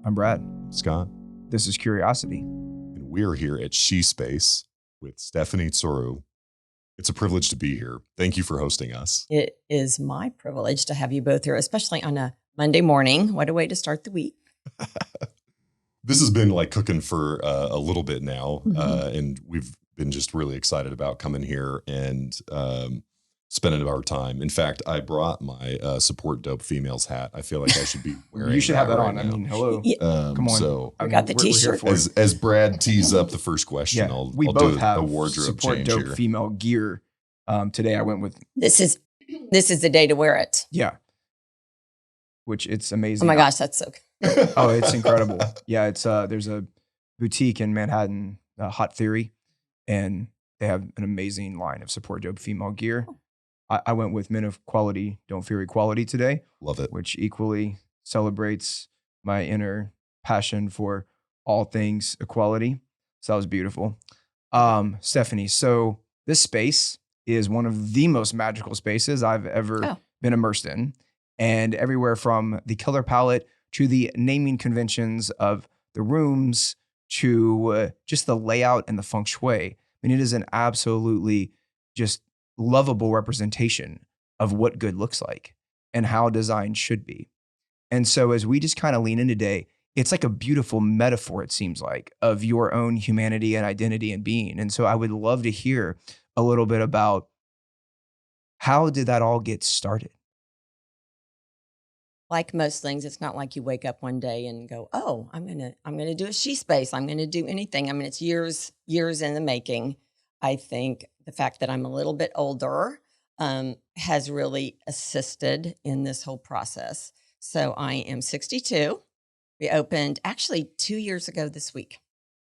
I'm Brad. Scott. This is Curiosity. And we're here at SheSpace with Stephanie Tsuru. It's a privilege to be here. Thank you for hosting us. It is my privilege to have you both here, especially on a Monday morning. What a way to start the week. This has been like cooking for a little bit now. Mm-hmm. And we've been just really excited about coming here and spending our time. In fact, I brought my Support Dope Females hat. I feel like I should be wearing You should have that right on. now. I mean, hello. Come on. So We got the t-shirt. as Brad tees up the first question, I'll both do have a wardrobe Support change Dope here. female gear. Today I went with This is the day to wear it. which it's amazing. Oh my gosh, that's so good. Oh, it's incredible. Yeah, it's there's a boutique in Manhattan, Hot Theory, and they have an amazing line of Support Dope female gear. I went with Men of Quality Don't Fear Equality today. Love it. Which equally celebrates my inner passion for all things equality. So that was beautiful. Stephanie, so this space is one of the most magical spaces I've ever been immersed in. And everywhere from the color palette to the naming conventions of the rooms to just the layout and the feng shui. I mean, it is an absolutely just lovable representation of what good looks like and how design should be. And so as we just kind of lean in today, it's like a beautiful metaphor, it seems like, of your own humanity and identity and being. And so I would love to hear a little bit about how did that all get started? Like most things, it's not like you wake up one day and go, "Oh, I'm gonna do a SheSpace. I'm gonna do anything." I mean, it's years in the making. I think the fact that I'm a little bit older has really assisted in this whole process. So I am 62. We opened actually 2 years ago this week.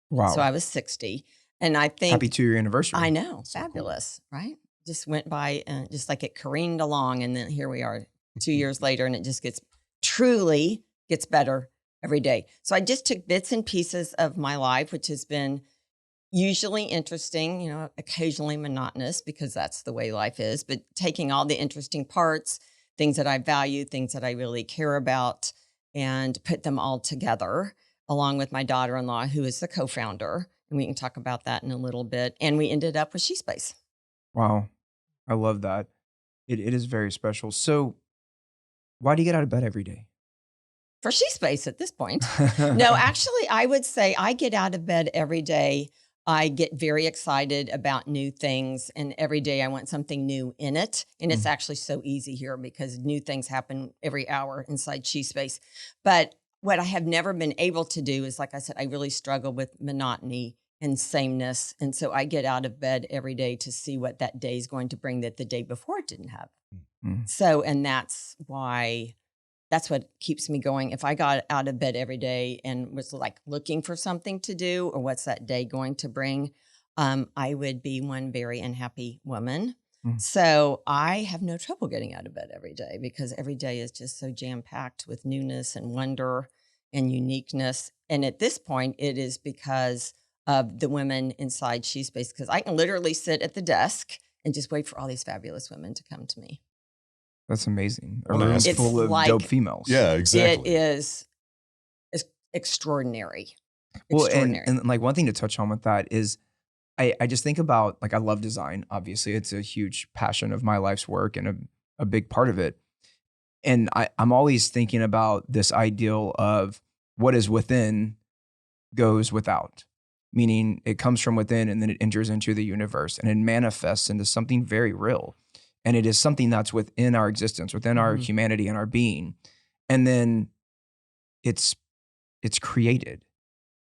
Wow. So I was 60. And I think Happy 2-year anniversary. I know. So Fabulous, right? Just went by just like it careened along. And then here we are 2 years later, and it just truly gets better every day. So I just took bits and pieces of my life, which has been usually interesting, occasionally monotonous because that's the way life is, but taking all the interesting parts, things that I value, things that I really care about, and put them all together along with my daughter-in-law, who is the co-founder. And we can talk about that in a little bit. And we ended up with SheSpace. Wow. I love that. It is very special. So why do you get out of bed every day? For SheSpace at this point. No, actually, I would say I get out of bed every day. I get very excited about new things, and every day I want something new in it. And it's actually so easy here because new things happen every hour inside SheSpace. But what I have never been able to do is, like I said, I really struggle with monotony and sameness. And so I get out of bed every day to see what that day is going to bring that the day before it didn't have. So, and that's what keeps me going. If I got out of bed every day and was like looking for something to do or what's that day going to bring, I would be one very unhappy woman. So I have no trouble getting out of bed every day because every day is just so jam-packed with newness and wonder and uniqueness. And at this point, it is because of the women inside SheSpace, because I can literally sit at the desk and just wait for all these fabulous women to come to me. That's amazing. A Well, room it's full of like- dope females. Yeah, exactly. It is extraordinary. Well, Extraordinary. and like one thing to touch on with that is I just think about, like, I love design. Obviously, it's a huge passion of my life's work and a big part of it. And I'm always thinking about this ideal of what is within goes without, meaning it comes from within and then it enters into the universe and it manifests into something very real. And it is something that's within our existence, within our humanity and our being. And then it's created.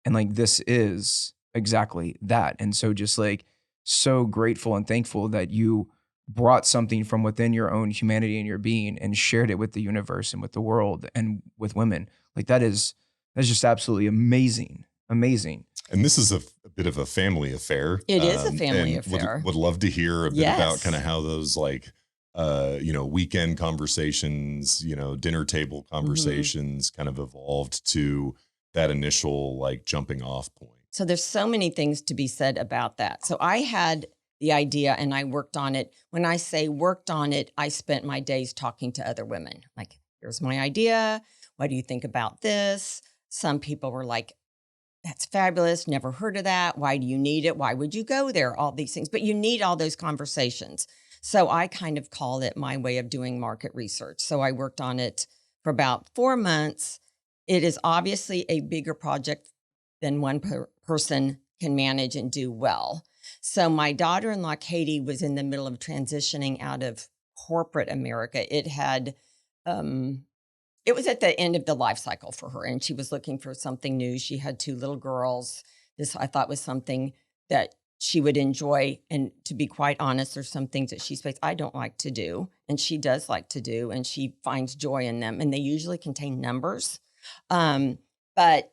And like, this is exactly that. And so just like so grateful and thankful that you brought something from within your own humanity and your being and shared it with the universe and with the world and with women. Like that's just absolutely amazing. Amazing. And this is a bit of a family affair. It is a family and affair. Would love to hear a bit Yes. about kind of how those weekend conversations, dinner table conversations kind of evolved to that initial like jumping off point. So there's so many things to be said about that. So I had the idea and I worked on it. When I say worked on it, I spent my days talking to other women. Like, here's my idea. What do you think about this? Some people were like, that's fabulous. Never heard of that. Why do you need it? Why would you go there? All these things. But you need all those conversations. So I kind of call it my way of doing market research. So I worked on it for about 4 months. It is obviously a bigger project than one person can manage and do well. So my daughter-in-law, Katie, was in the middle of transitioning out of corporate America. It was at the end of the life cycle for her, and she was looking for something new. She had 2 little girls. This, I thought, was something that she would enjoy. And to be quite honest, there's some things that SheSpace I don't like to do, and she does like to do, and she finds joy in them. And they usually contain numbers. But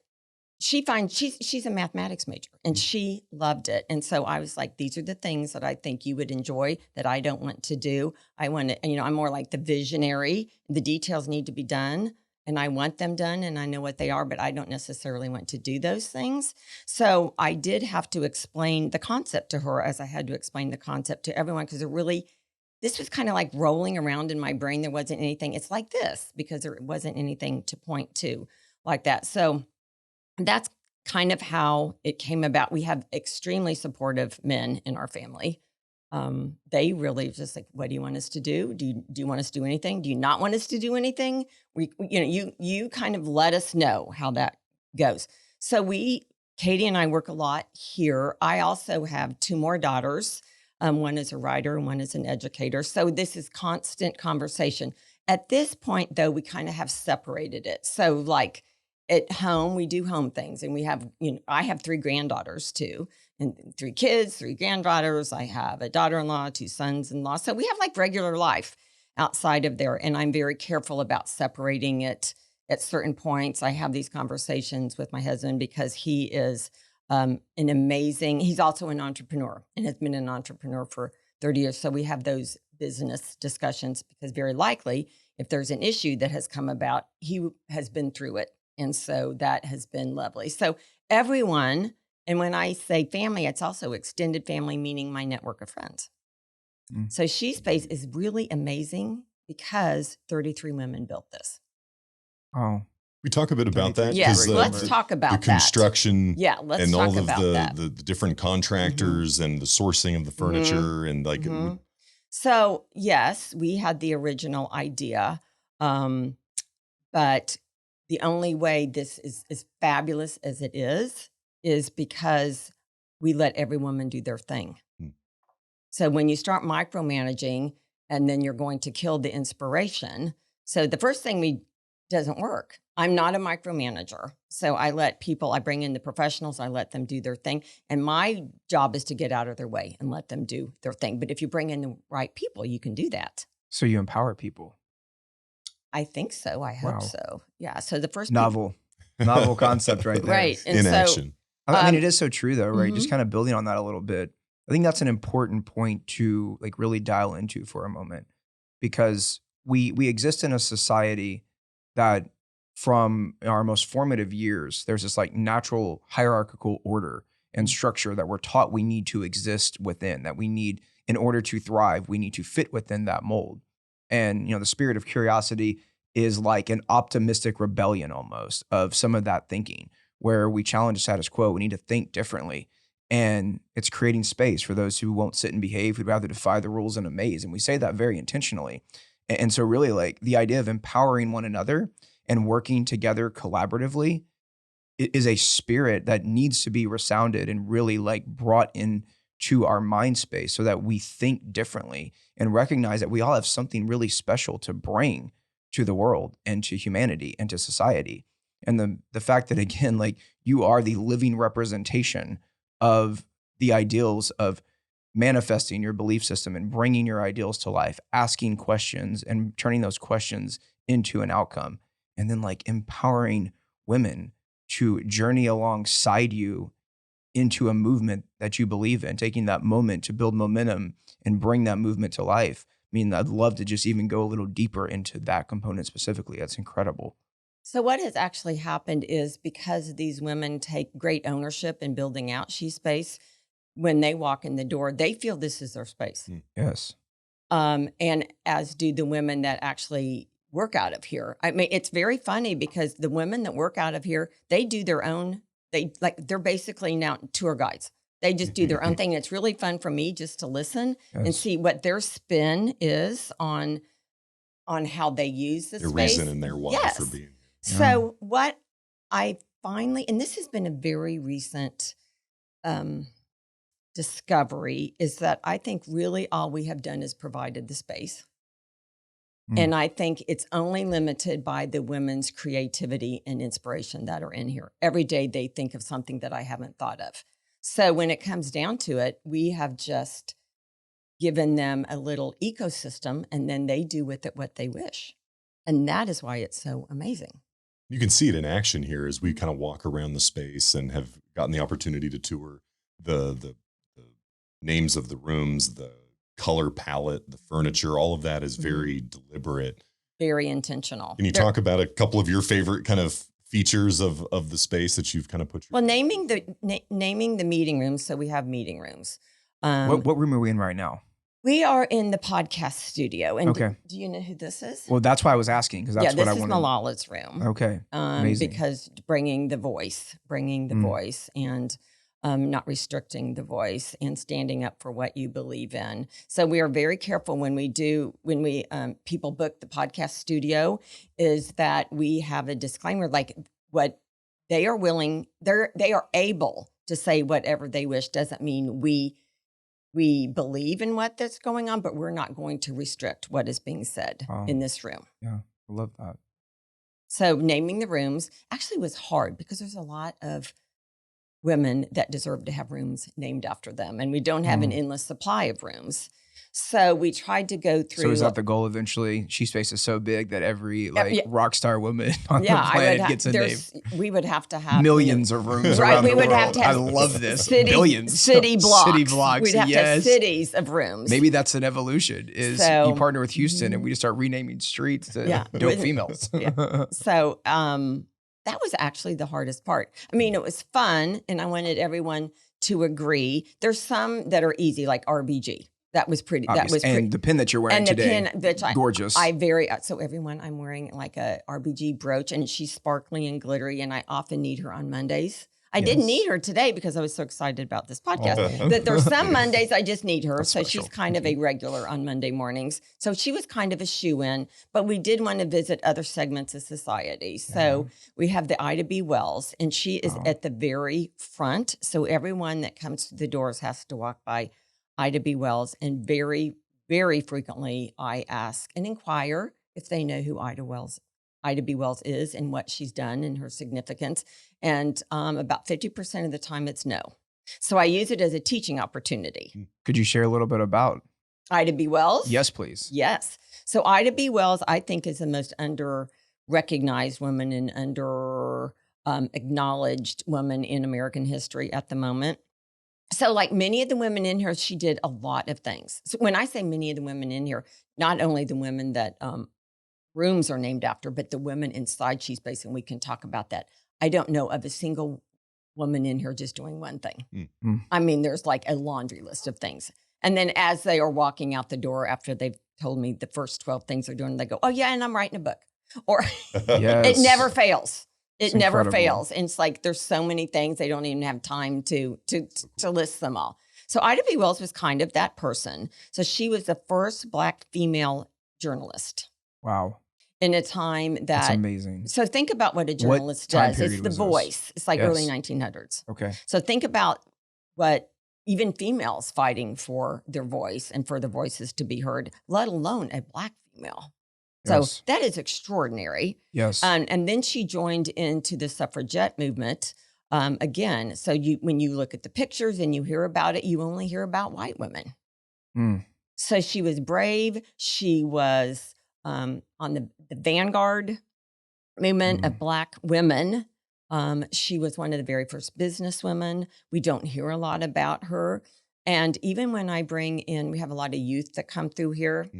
she's a mathematics major, and she loved it. And so I was like, these are the things that I think you would enjoy that I don't want to do. I want to, I'm more like the visionary. The details need to be done, and I want them done, and I know what they are, but I don't necessarily want to do those things. So I did have to explain the concept to her, as I had to explain the concept to everyone, because this was kind of like rolling around in my brain. There wasn't anything. It's like this because there wasn't anything to point to like that. So that's kind of how it came about. We have extremely supportive men in our family. They really just like, what do you want us to do? Do you want us to do anything? Do you not want us to do anything? You kind of let us know how that goes. So Katie and I work a lot here. I also have 2 more daughters. One is a writer and one is an educator. So this is constant conversation. At this point, though, we kind of have separated it. So like, at home, we do home things, and we have, I have 3 granddaughters too, and 3 kids, 3 granddaughters. I have a daughter-in-law, 2 sons-in-law. So we have like regular life outside of there. And I'm very careful about separating it at certain points. I have these conversations with my husband because he is he's also an entrepreneur and has been an entrepreneur for 30 years. So we have those business discussions because very likely if there's an issue that has come about, he has been through it. And so that has been lovely. So everyone, and when I say family, it's also extended family, meaning my network of friends. Mm. So SheSpace is really amazing because 33 women built this. Oh, we talk a bit about that. Yes, let's talk about the construction. Yeah, let's and talk all of about that. The different contractors and the sourcing of the furniture and like. So yes, we had the original idea, but the only way this is as fabulous as it is because we let every woman do their thing. So when you start micromanaging, and then you're going to kill the inspiration. So the first thing doesn't work. I'm not a micromanager. So I bring in the professionals, I let them do their thing. And my job is to get out of their way and let them do their thing. But if you bring in the right people, you can do that. So you empower people. I think so. I hope so. Yeah. So the first novel concept right there. Right. And in action. I mean, it is so true though, right? Just kind of building on that a little bit. I think that's an important point to like really dial into for a moment, because we exist in a society that from our most formative years, there's this like natural hierarchical order and structure that we're taught we need to exist within, that we need in order to thrive, we need to fit within that mold. And, the spirit of curiosity is like an optimistic rebellion almost of some of that thinking, where we challenge the status quo. We need to think differently. And it's creating space for those who won't sit and behave, who'd rather defy the rules and amaze. And we say that very intentionally. And so really like the idea of empowering one another and working together collaboratively is a spirit that needs to be resounded and really like brought in to our mind space so that we think differently and recognize that we all have something really special to bring to the world and to humanity and to society. And the fact that, again, like you are the living representation of the ideals of manifesting your belief system and bringing your ideals to life, asking questions and turning those questions into an outcome, and then like empowering women to journey alongside you into a movement that you believe in, taking that moment to build momentum and bring that movement to life. I mean, I'd love to just even go a little deeper into that component specifically. That's incredible. So what has actually happened is because these women take great ownership in building out SheSpace, when they walk in the door, they feel this is their space. Yes. And as do the women that actually work out of here. I mean, it's very funny because the women that work out of here, they do their own, they're basically now tour guides. They just do their own thing. And it's really fun for me just to listen and see what their spin is on how they use the Their space. reason and their why for being here. So what I finally, and this has been a very recent discovery, is that I think really all we have done is provided the space. And I think it's only limited by the women's creativity and inspiration that are in here. Every day they think of something that I haven't thought of. So when it comes down to it, we have just given them a little ecosystem, and then they do with it what they wish. And that is why it's so amazing. You can see it in action here as we kind of walk around the space and have gotten the opportunity to tour the names of the rooms, the color palette, the furniture, all of that is very deliberate. Very intentional. Can you talk about a couple of your favorite kind of features of the space that you've kind of put? Naming the meeting rooms. So we have meeting rooms. What room are we in right now? We are in the podcast studio. And okay. Do you know who this is? Well, that's why I was asking, because that's what I wanted. This is Malala's room. Okay. Amazing. Because bringing the voice and not restricting the voice and standing up for what you believe in. So we are very careful when people book the podcast studio, is that we have a disclaimer, like what they are willing, they are able to say whatever they wish. Doesn't mean we believe in what that's going on, but we're not going to restrict what is being said in this room. Yeah, I love that. So naming the rooms actually was hard because there's a lot of women that deserve to have rooms named after them, and we don't have an endless supply of rooms. So we tried to go through. So is that the goal eventually? SheSpace is so big that every rock star woman on the planet gets a name. We would have to have millions of rooms around the world. Have to have I love this. Billions. City blocks. We'd have to have Yes. cities of rooms. Maybe that's an evolution, is you partner with Houston and we just start renaming streets to dope females. So that was actually the hardest part. I mean, it was fun, and I wanted everyone to agree. There's some that are easy, like RBG. That was pretty. And the pin that you're wearing today, and the pin, gorgeous. So everyone, I'm wearing like a RBG brooch, and she's sparkly and glittery, and I often need her on Mondays. I didn't need her today because I was so excited about this podcast. That there's some Mondays I just need her. That's so special. She's kind of a regular on Monday mornings. So she was kind of a shoe-in, but we did want to visit other segments of society. So we have the Ida B. Wells, and she is at the very front. So everyone that comes through the doors has to walk by Ida B. Wells. And very, very frequently I ask and inquire if they know who Ida B. Wells is and what she's done and her significance. And about 50% of the time it's no. So I use it as a teaching opportunity. Could you share a little bit about Ida B. Wells? Yes, please. Yes. So Ida B. Wells, I think, is the most under-recognized woman and under-acknowledged woman in American history at the moment. So like many of the women in here, she did a lot of things. So when I say many of the women in here, not only the women that rooms are named after, but the women inside SheSpace, and we can talk about that. I don't know of a single woman in here just doing one thing. Mm-hmm. I mean, there's like a laundry list of things. And then as they are walking out the door after they've told me the first 12 things they're doing, they go, oh yeah, and I'm writing a book. Or it never fails. It never fails. And it's like, there's so many things, they don't even have time to list them all. So Ida B. Wells was kind of that person. So she was the first Black female journalist. Wow. In a time that... That's amazing. So think about what a journalist does. It's the voice. It's like early 1900s. Okay. So think about what even females fighting for their voice and for their voices to be heard, let alone a Black female. So that is extraordinary. Yes. And then she joined into the suffragette movement again. So when you look at the pictures and you hear about it, you only hear about white women. So she was brave. She was on the vanguard movement of Black women. She was one of the very first business women. We don't hear a lot about her. And even when I bring in, we have a lot of youth that come through here.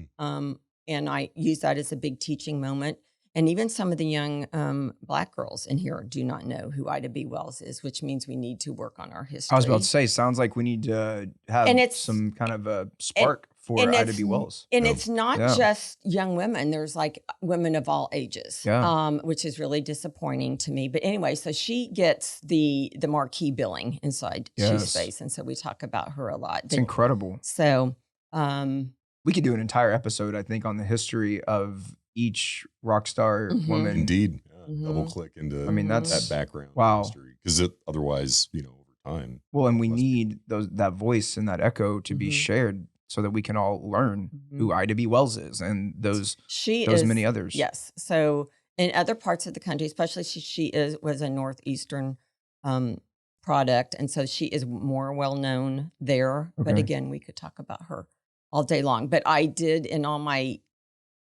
And I use that as a big teaching moment. And even some of the young Black girls in here do not know who Ida B. Wells is, which means we need to work on our history. I was about to say, sounds like we need to have some kind of a spark for And Ida B. Wells. And Yeah. it's not Yeah. just young women. There's like women of all ages, which is really disappointing to me. But anyway, so she gets the marquee billing inside Yes. SheSpace. And so we talk about her a lot. It's incredible. So we could do an entire episode, I think, on the history of each rock star woman. Indeed. Double click into I mean, that's that background wow. history. Because otherwise, you know, over time. Well, and we need that voice and that echo to be shared so that we can all learn who Ida B. Wells is and those many others. Yes. So in other parts of the country, especially she was a Northeastern product. And so she is more well known there. Okay. But again, we could talk about her all day long. But I did in all my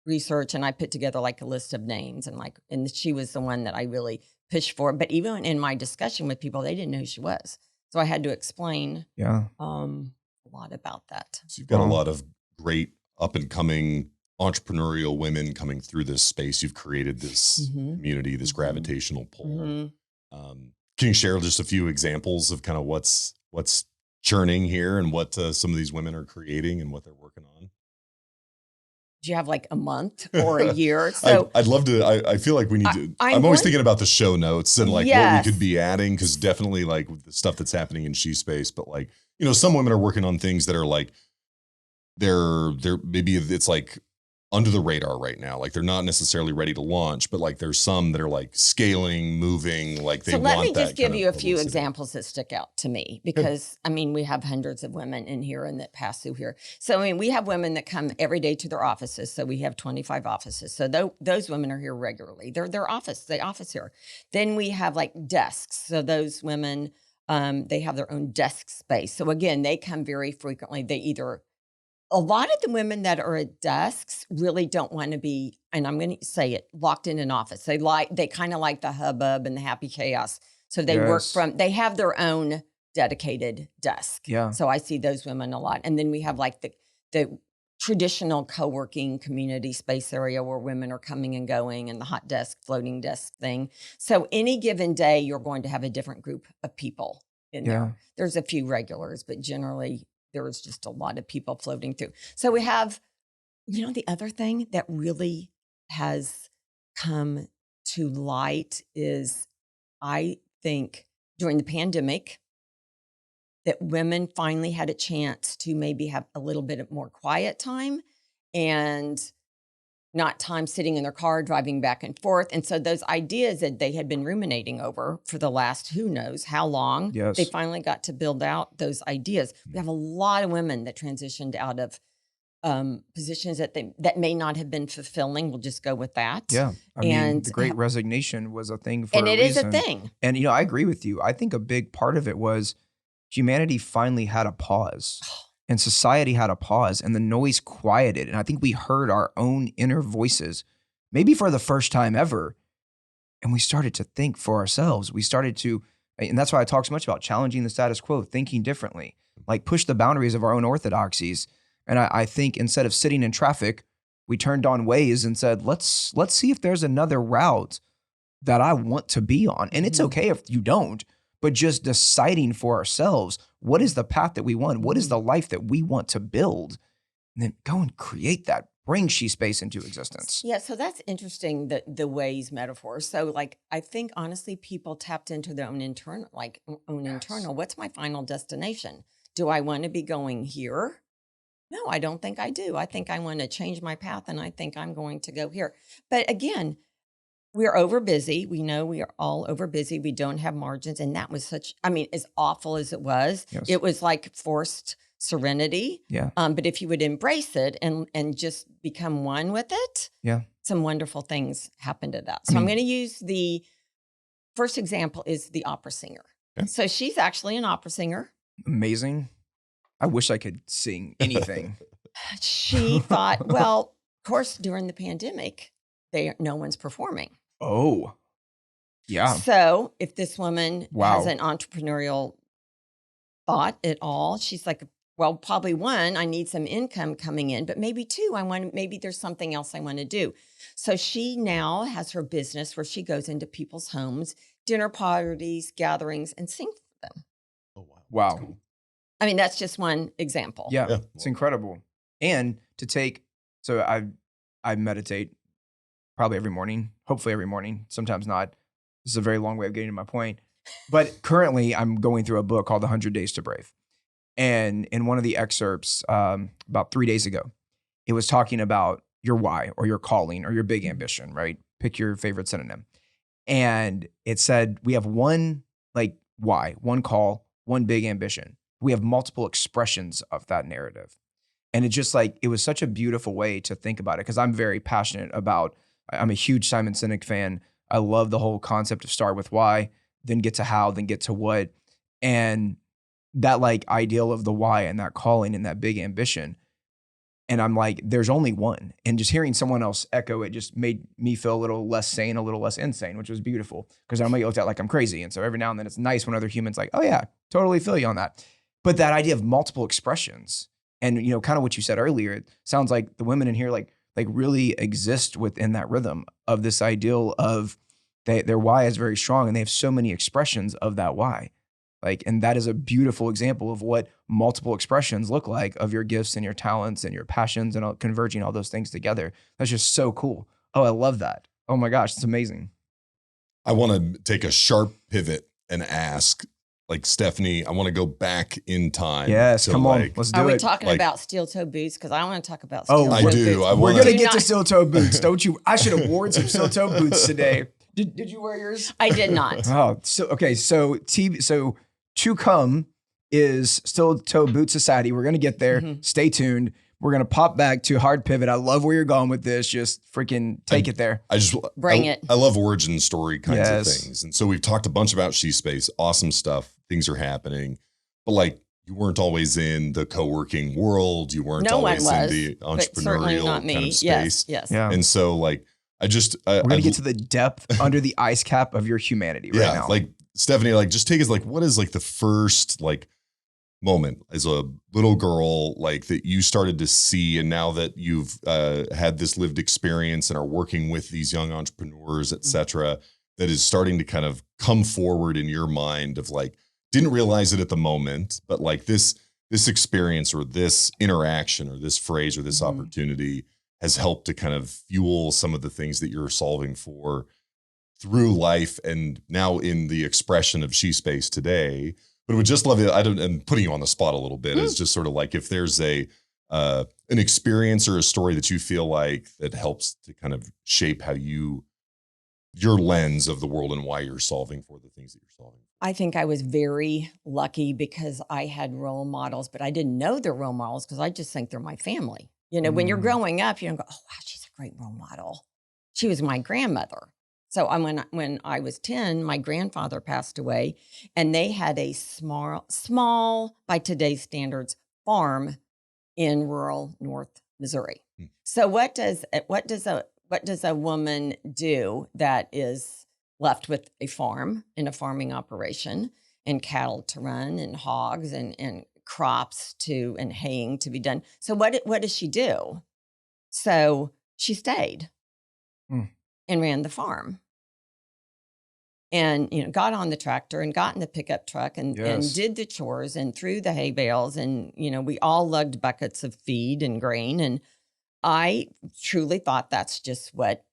research, and I put together like a list of names, and she was the one that I really pushed for. But even in my discussion with people, they didn't know who she was, so I had to explain a lot about that. So you've got a lot of great up and coming entrepreneurial women coming through this space. You've created this community, this gravitational pull. Can you share just a few examples of kind of what's churning here and what some of these women are creating and what they're working on? Do you have like a month or a year? So I'd love to. I feel like we need to. I'm always thinking about the show notes and like what we could be adding, because definitely like with the stuff that's happening in SheSpace, but like, you know, some women are working on things that are like they're maybe it's like under the radar right now. Like they're not necessarily ready to launch, but like there's some that are like scaling, moving, like they want that. So let me just give you a few examples that stick out to me, because I mean, we have hundreds of women in here and that pass through here. So I mean, we have women that come every day to their offices. So we have 25 offices. So those women are here regularly. They office here. Then we have like desks. So those women, they have their own desk space. So again, they come very frequently. A lot of the women that are at desks really don't want to be, and I'm going to say it, locked in an office. They kind of like the hubbub and the happy chaos. So they they have their own dedicated desk. Yeah. So I see those women a lot. And then we have like the traditional co-working community space area where women are coming and going, and the hot desk, floating desk thing. So any given day, you're going to have a different group of people in there. There's a few regulars, but generally there's just a lot of people floating through. So we have, you know, the other thing that really has come to light is, I think, during the pandemic, that women finally had a chance to maybe have a little bit of more quiet time and not time sitting in their car, driving back and forth. And so those ideas that they had been ruminating over for the last who knows how long, they finally got to build out those ideas. We have a lot of women that transitioned out of positions that may not have been fulfilling. We'll just go with that. Yeah. I mean, the Great Resignation was a thing for a reason. And it is a thing. And, you know, I agree with you. I think a big part of it was humanity finally had a pause. And society had a pause, and the noise quieted. And I think we heard our own inner voices, maybe for the first time ever. And we started to think for ourselves. We started to, and that's why I talk so much about challenging the status quo, thinking differently, like push the boundaries of our own orthodoxies. And I think instead of sitting in traffic, we turned on Waze and said, let's see if there's another route that I want to be on. And it's okay if you don't, but just deciding for ourselves, what is the path that we want? What is the life that we want to build? And then go and create that, bring SheSpace into existence. Yeah, so that's interesting, the Waze metaphor. So like, I think honestly, people tapped into their own internal, what's my final destination? Do I want to be going here? No, I don't think I do. I think I want to change my path, and I think I'm going to go here. But again, we're over busy. We know we are all over busy. We don't have margins. And that was as awful as it was, it was like forced serenity. Yeah. But if you would embrace it and just become one with it, some wonderful things happen to that. So I'm going to use the first example is the opera singer. Okay. So she's actually an opera singer. Amazing. I wish I could sing anything. She thought, well, of course, during the pandemic, no one's performing. Oh, yeah. So if this woman has an entrepreneurial thought at all, she's like, well, probably one, I need some income coming in, but maybe two, maybe there's something else I want to do. So she now has her business where she goes into people's homes, dinner parties, gatherings, and sings for them. Oh, wow. Wow. Cool. I mean, that's just one example. Yeah. It's incredible. And to take, so I meditate probably every morning, hopefully every morning, sometimes not. This is a very long way of getting to my point. But currently I'm going through a book called 100 Days to Brave. And in one of the excerpts about 3 days ago, it was talking about your why or your calling or your big ambition, right? Pick your favorite synonym. And it said, we have one like why, one call, one big ambition. We have multiple expressions of that narrative. And it just like, it was such a beautiful way to think about it because I'm very passionate about, I'm a huge Simon Sinek fan. I love the whole concept of start with why, then get to how, then get to what. And that like ideal of the why and that calling and that big ambition. And I'm like, there's only one. And just hearing someone else echo it just made me feel a little less sane, a little less insane, which was beautiful because I'm looked at like I'm crazy. And so every now and then it's nice when other humans like, oh yeah, totally feel you on that. But that idea of multiple expressions and, you know, kind of what you said earlier, it sounds like the women in here like really exist within that rhythm of this ideal of their why is very strong and they have so many expressions of that why. Like, and that is a beautiful example of what multiple expressions look like of your gifts and your talents and your passions and converging all those things together. That's just so cool. Oh, I love that. Oh my gosh, it's amazing. I want to take a sharp pivot and ask, like, Stephanie, I want to go back in time. Yes, come on, like, let's do it. Are we talking Like- about steel toe boots? Because I want to talk about steel toe I boots. do. We're wanna- gonna Do get to not- steel toe boots, don't you? I should have worn some steel toe boots today. Did you wear yours? I did not. Oh, so okay. So to come is Steel Toe Boot Society. We're gonna get there. Mhm. Stay tuned. We're gonna pop back to hard pivot. I love where you're going with this. Just freaking take it there. Bring it. I love origin story kinds of Yes. things. And so we've talked a bunch about SheSpace. Awesome stuff. Things are happening. But like, you weren't always in the co-working world. You weren't No one always was, in the but certainly entrepreneurial not me. kind of space. Yes. Yeah. And so like, We're gonna get to the depth under the ice cap of your humanity right now. like Stephanie, like just take us like, what is like the first like moment as a little girl, like that you started to see, and now that you've had this lived experience and are working with these young entrepreneurs, et cetera, that is starting to kind of come forward in your mind of like, didn't realize it at the moment, but like this experience or this interaction or this phrase or this Mhm. opportunity has helped to kind of fuel some of the things that you're solving for through life and now in the expression of SheSpace today. But I would just love it. And putting you on the spot a little bit is just sort of like if there's an experience or a story that you feel like that helps to kind of shape how your lens of the world and why you're solving for the things that you're solving. I think I was very lucky because I had role models, but I didn't know they're role models because I just think they're my family. You know, when you're growing up, you don't go, oh, wow, she's a great role model. She was my grandmother. So when I was 10, my grandfather passed away, and they had a small by today's standards farm in rural North Missouri. So what does a woman do that is left with a farm and a farming operation and cattle to run and hogs and crops and haying to be done? So what does she do? So she stayed and ran the farm. And, you know, got on the tractor and got in the pickup truck and did the chores and threw the hay bales. And, you know, we all lugged buckets of feed and grain. And I truly thought that's just what,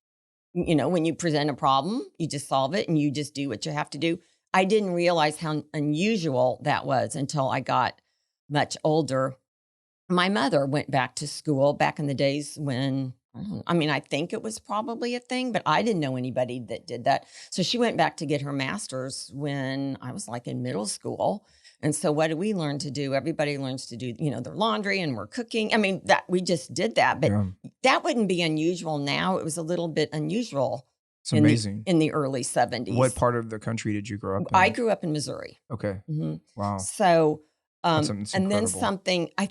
you know, when you present a problem, you just solve it and you just do what you have to do. I didn't realize how unusual that was until I got much older. My mother went back to school back in the days when, I think it was probably a thing, but I didn't know anybody that did that. So she went back to get her master's when I was like in middle school. And so what did we learn to do? Everybody learns to do, you know, their laundry, and we're cooking. I mean, that we just did that, but that wouldn't be unusual now. It was a little bit unusual. It's amazing. In the early 70s. What part of the country did you grow up in? I grew up in Missouri. Okay. Mm-hmm. Wow. So, That's and incredible. then something, I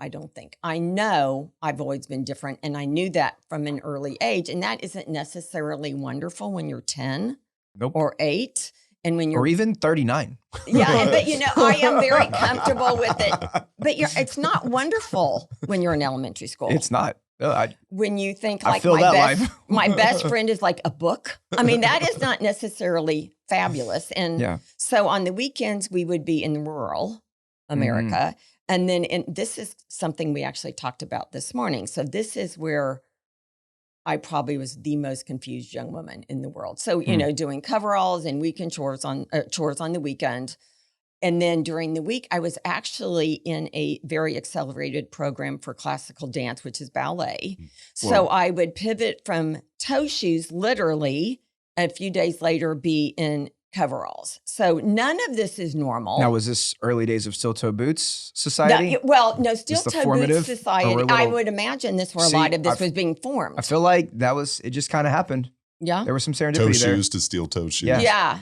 don't think. I know I've always been different, and I knew that from an early age, and that isn't necessarily wonderful when you're 10 Nope. or 8. And when you're or even 39. Yeah, but you know, I am very comfortable with it. But it's not wonderful when you're in elementary school. It's not. When you think I like feel that life. my best friend is like a book. I mean, that is not necessarily fabulous. And so on the weekends, we would be in rural America. And then, and this is something we actually talked about this morning. So this is where I probably was the most confused young woman in the world. So, you know, doing coveralls and weekend chores on the weekend. And then during the week, I was actually in a very accelerated program for classical dance, which is ballet. So I would pivot from toe shoes, literally a few days later, be in coveralls. So none of this is normal. Now, was this early days of steel toe boots society? No, steel toe boots society. I would imagine this where a lot of this was being formed. I feel like it just kind of happened. Yeah. There was some serendipity toe there. shoes to steel toe shoes. Yeah.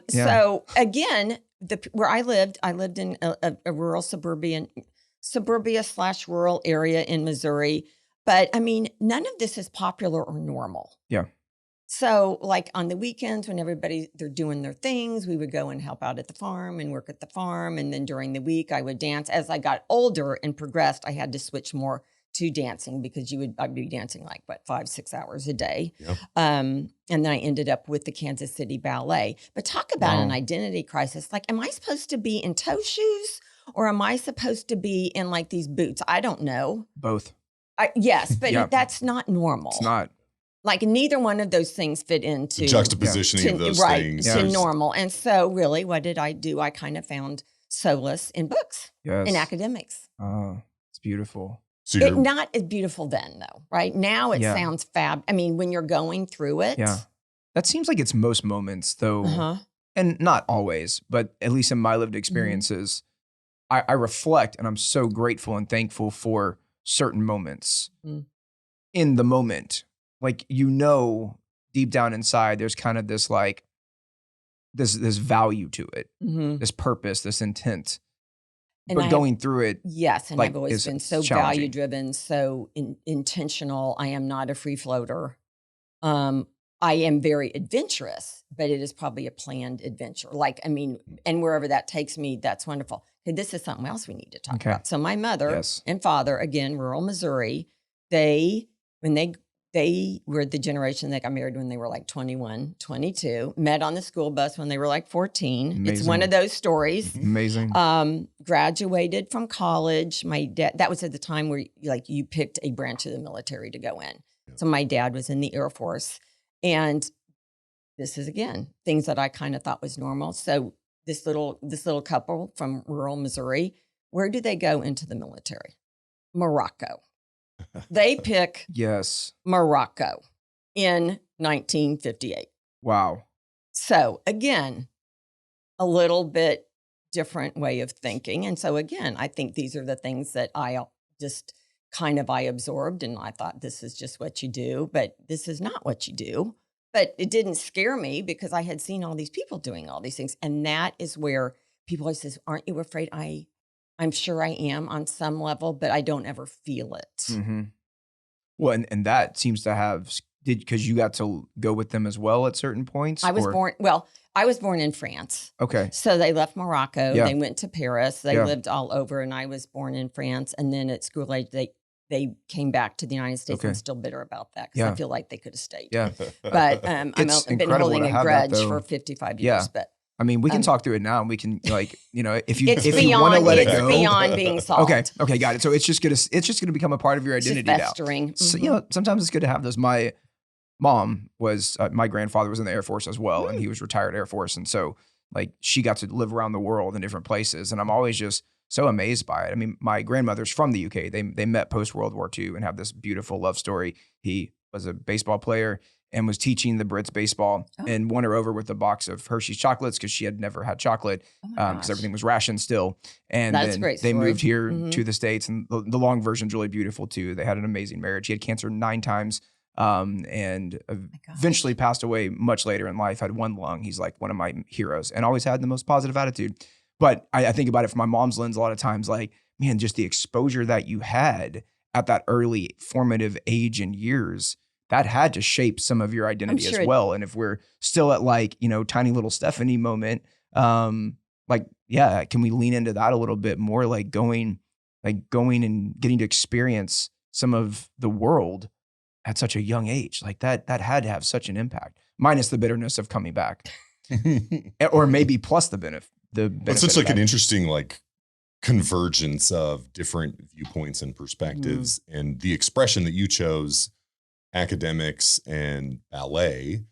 So again, where I lived in a rural suburbia/rural area in Missouri. But I mean, none of this is popular or normal. Yeah. So like on the weekends when they're doing their things, we would go and help out at the farm and work at the farm. And then during the week I would dance. As I got older and progressed, I had to switch more to dancing because I'd be dancing like 5-6 hours a day. Yep. And then I ended up with the Kansas City Ballet. But talk about an identity crisis. Like, am I supposed to be in toe shoes or am I supposed to be in like these boots? I don't know. Both. Yes, but that's not normal. It's not. Like neither one of those things fit into the juxtapositioning of those things to normal. And so really, what did I do? I kind of found solace in books, in academics. Oh, it's beautiful. So not as beautiful then, though, right? Now it sounds fab. I mean, when you're going through it. Yeah. That seems like it's most moments, though, and not always, but at least in my lived experiences, I reflect and I'm so grateful and thankful for certain moments in the moment. Like, you know, deep down inside, there's kind of this like, this value to it, this purpose, this intent. And but going through it. Yes. And I've always been so value driven, so intentional. I am not a free floater. I am very adventurous, but it is probably a planned adventure. Like, I mean, and wherever that takes me, that's wonderful. Okay, this is something else we need to talk about. So my mother and father, again, rural Missouri, when they were the generation that got married when they were like 21, 22, met on the school bus when they were like 14. Amazing. It's one of those stories. Amazing. Graduated from college. My dad, that was at the time where like you picked a branch of the military to go in. Yep. So my dad was in the Air Force. And this is, again, things that I kind of thought was normal. So this little couple from rural Missouri, where do they go into the military? Morocco. They pick Morocco in 1958. Wow. So again, a little bit different way of thinking. And so again, I think these are the things that I absorbed and I thought this is just what you do, but this is not what you do. But it didn't scare me because I had seen all these people doing all these things. And that is where people always say, aren't you afraid? I'm sure I am on some level, but I don't ever feel it. Mm-hmm. Well, and that seems to have, because you got to go with them as well at certain points? I was born in France. Okay. So they left Morocco. Yeah. They went to Paris. They lived all over, and I was born in France. And then at school age, they came back to the United States. I'm still bitter about that because I feel like they could have stayed. Yeah. But I've been holding a grudge for 55 years. But I mean, we can talk through it now, and we can, like, you know, if you want to let it go, it's beyond being solved. Okay, got it. So it's just gonna become a part of your identity now. So, you know, sometimes it's good to have those. My mom was, my grandfather was in the Air Force as well, and he was retired Air Force, and so like she got to live around the world in different places, and I'm always just so amazed by it. I mean, my grandmother's from the UK. They met post World War II and have this beautiful love story. He was a baseball player and was teaching the Brits baseball and won her over with a box of Hershey's chocolates because she had never had chocolate because everything was rationed still. And then they moved here to the States, and the long version's really beautiful too. They had an amazing marriage. He had cancer 9 times and eventually passed away much later in life, had 1 lung. He's like one of my heroes and always had the most positive attitude. But I think about it from my mom's lens a lot of times, like, man, just the exposure that you had at that early formative age and years, that had to shape some of your identity as well. And if we're still at like, you know, tiny little Stephanie moment, like, yeah, can we lean into that a little bit more? Like going and getting to experience some of the world at such a young age, like that had to have such an impact, minus the bitterness of coming back or maybe plus the benefit. It's such like an interesting, like, convergence of different viewpoints and perspectives, and the expression that you chose, academics and ballet.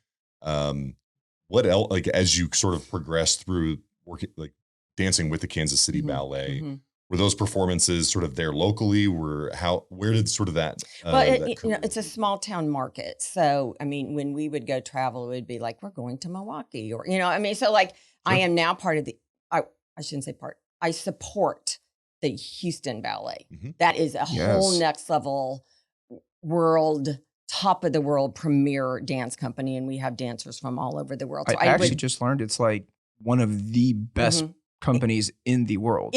What else, like, as you sort of progressed through working, like dancing with the Kansas City Ballet, were those performances sort of there locally? Where did sort of that? It's a small town market. So, I mean, when we would go travel, it would be like, we're going to Milwaukee or, so like sure. I am now part of I shouldn't say part, I support the Houston Ballet. That is a whole next level top of the world premier dance company. And we have dancers from all over the world. So I actually just learned it's like one of the best companies in the world.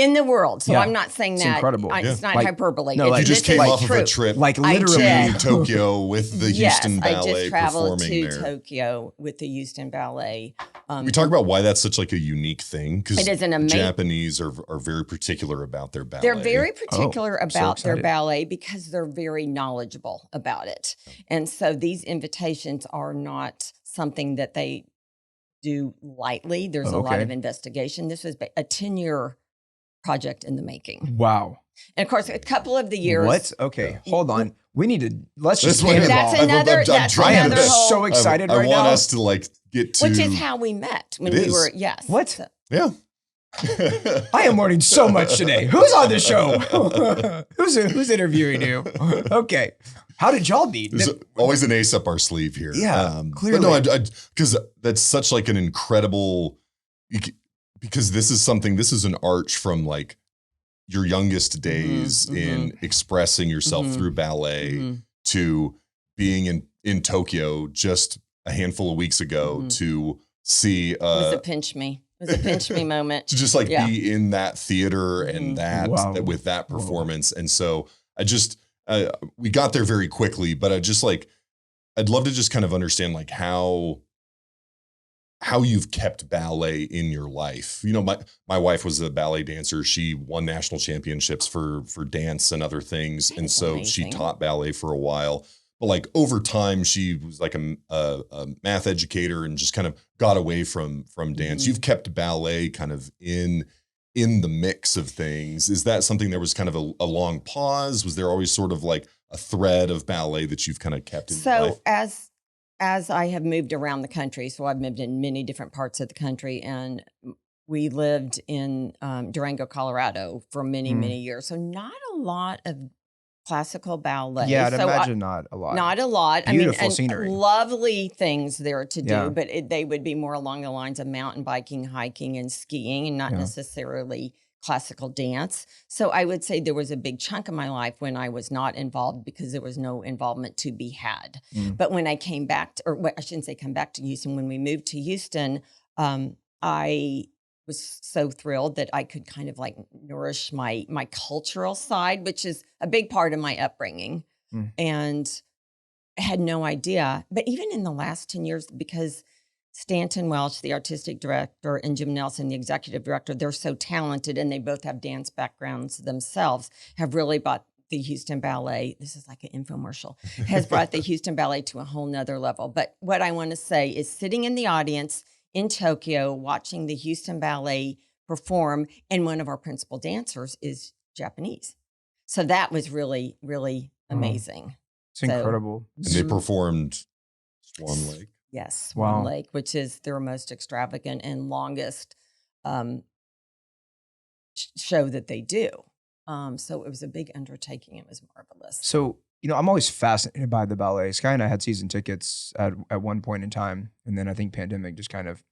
So I'm not saying that. Incredible. It's not hyperbole. No, you just came off of a trip, like literally to Tokyo with the Houston Ballet. I just traveled to there. Tokyo with the Houston Ballet. We talk about why that's such like a unique thing, because it is an amazing. Japanese are very particular about their ballet. They're very particular about their ballet because they're very knowledgeable about it, and so these invitations are not something that they do lightly. There's a lot of investigation. This was a 10-year project in the making. Wow. And of course, a couple of the years. What? Okay, hold on. We need to, let's just That's another I am so excited right now. I want us to like get to. Which is how we met when we were, yes. What? So. Yeah. I am learning so much today. Who's on the show? Who's interviewing you? Okay. How did y'all meet? There's always an ace up our sleeve here. Yeah, clearly. But no, because that's such like an incredible, because this is an arch from like your youngest days in expressing yourself through ballet to being in Tokyo just a handful of weeks ago to see. It was a pinch me. It was a pinch me moment. To just like be in that theater and that with that performance. And so I just, we got there very quickly, but I'd love to just kind of understand like how you've kept ballet in your life. My wife was a ballet dancer. She won national championships for dance and other things. And so amazing. She taught ballet for a while, but like over time, she was like a math educator and just kind of got away from dance. You've kept ballet kind of in the mix of things. Is that something that was kind of a long pause? Was there always sort of like a thread of ballet that you've kind of kept in your life? As I have moved around the country, so I've moved in many different parts of the country, and we lived in Durango, Colorado for many, many years. So not a lot of classical ballet. Yeah, I'd imagine not a lot. Not a lot. Beautiful scenery. Lovely things there to do, but they would be more along the lines of mountain biking, hiking, and skiing, and not necessarily classical dance. So I would say there was a big chunk of my life when I was not involved because there was no involvement to be had. But when I came back, I shouldn't say come back to Houston, when we moved to Houston, I was so thrilled that I could kind of like nourish my cultural side, which is a big part of my upbringing. And I had no idea. But even in the last 10 years, because Stanton Welch, the artistic director, and Jim Nelson, the executive director, they're so talented and they both have dance backgrounds themselves, have really brought the Houston Ballet, this is like an infomercial, has brought the Houston Ballet to a whole nother level. But what I want to say is sitting in the audience in Tokyo, watching the Houston Ballet perform, and one of our principal dancers is Japanese. So that was really, really amazing. It's incredible. And they performed Swan Lake. Yes, Swan Lake, which is their most extravagant and longest show that they do. So it was a big undertaking. It was marvelous. So, I'm always fascinated by the ballet. Sky and I had season tickets at one point in time. And then I think pandemic just kind of,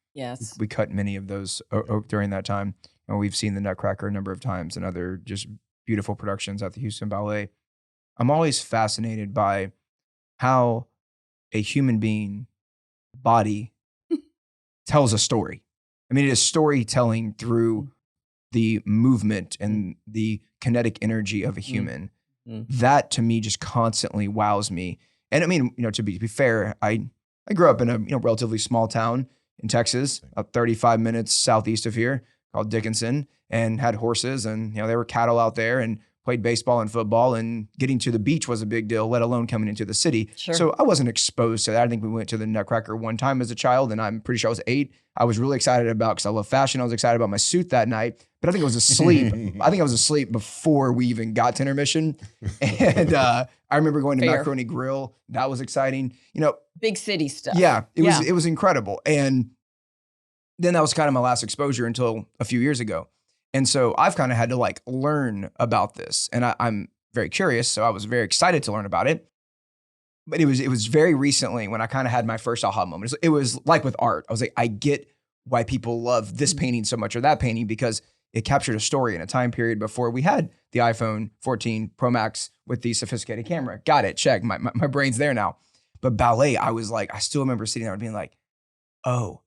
we cut many of those during that time. And we've seen the Nutcracker a number of times and other just beautiful productions at the Houston Ballet. I'm always fascinated by how a human being body tells a story. I mean, it is storytelling through the movement and the kinetic energy of a human. That to me just constantly wows me. And I mean, to be fair, I grew up in a relatively small town in Texas, about 35 minutes southeast of here, called Dickinson, and had horses, and they were cattle out there. played baseball and football, and getting to the beach was a big deal, let alone coming into the city. Sure. So I wasn't exposed to that. I think we went to the Nutcracker one time as a child, and I'm pretty sure I was 8. I was really excited about, because I love fashion, I was excited about my suit that night, but I think I was asleep. I think I was asleep before we even got to intermission. And I remember going to Macaroni Grill. That was exciting. You know, big city stuff. Yeah, it was incredible. And then that was kind of my last exposure until a few years ago. And so I've kind of had to like learn about this, and I'm very curious. So I was very excited to learn about it. But it was very recently when I kind of had my first aha moment. It was like with art. I was like, I get why people love this painting so much or that painting, because it captured a story in a time period before we had the iPhone 14 Pro Max with the sophisticated camera. Got it. Check. My brain's there now. But ballet, I was like, I still remember sitting there and being like, oh,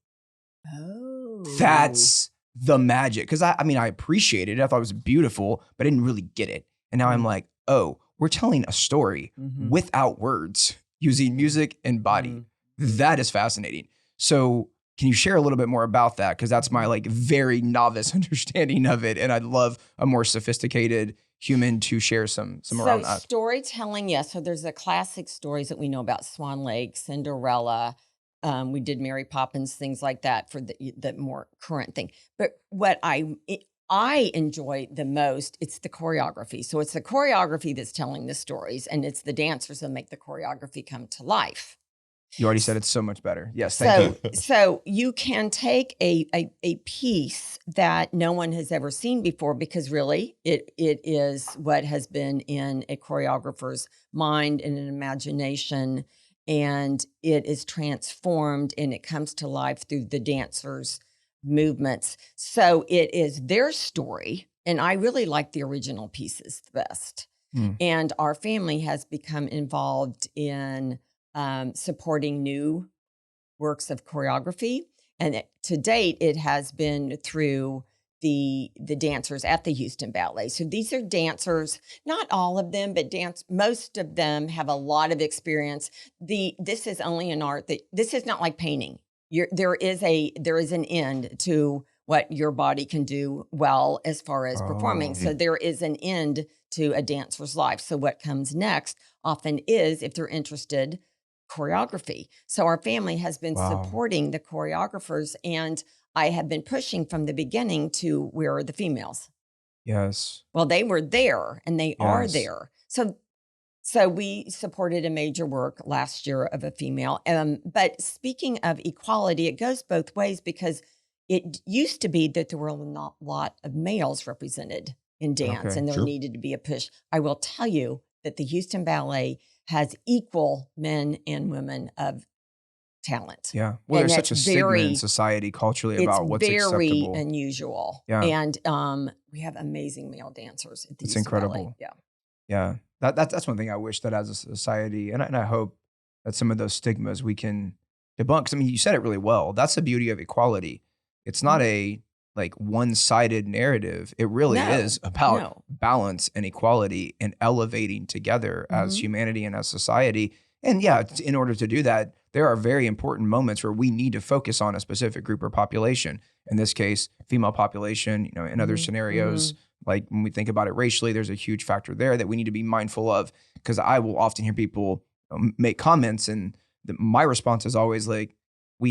that's the magic. Because I mean, I appreciated it. I thought it was beautiful, but I didn't really get it. And now I'm like, oh, we're telling a story without words, using music and body. That is fascinating. So can you share a little bit more about that? Because that's my like very novice understanding of it. And I'd love a more sophisticated human to share some around that. Storytelling, yes. So there's the classic stories that we know about: Swan Lake, Cinderella. We did Mary Poppins, things like that for the more current thing. But what I enjoy the most, it's the choreography. So it's the choreography that's telling the stories, and it's the dancers that make the choreography come to life. You already said it's so much better. Yes, thank you. So you can take a piece that no one has ever seen before, because really it is what has been in a choreographer's mind and an imagination, and it is transformed and it comes to life through the dancers' movements. So it is their story, and I really like the original pieces the best. And our family has become involved in supporting new works of choreography. And to date, it has been through the dancers at the Houston Ballet. So these are dancers, not all of them, but most of them have a lot of experience. This is only an art this is not like painting. There is an end to what your body can do well as far as performing. So there is an end to a dancer's life. So what comes next often is, if they're interested, choreography. So our family has been supporting the choreographers, and I have been pushing from the beginning to, where are the females? Yes. Well, they were there, and they are there. So we supported a major work last year of a female. But speaking of equality, it goes both ways, because it used to be that there were a lot of males represented in dance, and there needed to be a push. I will tell you that the Houston Ballet has equal men and women of talent. Yeah. Well, there's such a stigma in society culturally about what's acceptable. It's very unusual. Yeah. And we have amazing male dancers at the Houston incredible. Ballet. Yeah. Yeah. That's one thing I wish that as a society, and I hope that some of those stigmas we can debunk. 'Cause I mean, you said it really well. That's the beauty of equality. It's not a like one-sided narrative. It really is about balance and equality and elevating together as humanity and as society. And yeah, in order to do that, there are very important moments where we need to focus on a specific group or population. In this case, female population, you know, in other scenarios, like when we think about it racially, there's a huge factor there that we need to be mindful of, because I will often hear people make comments, and my response is always like,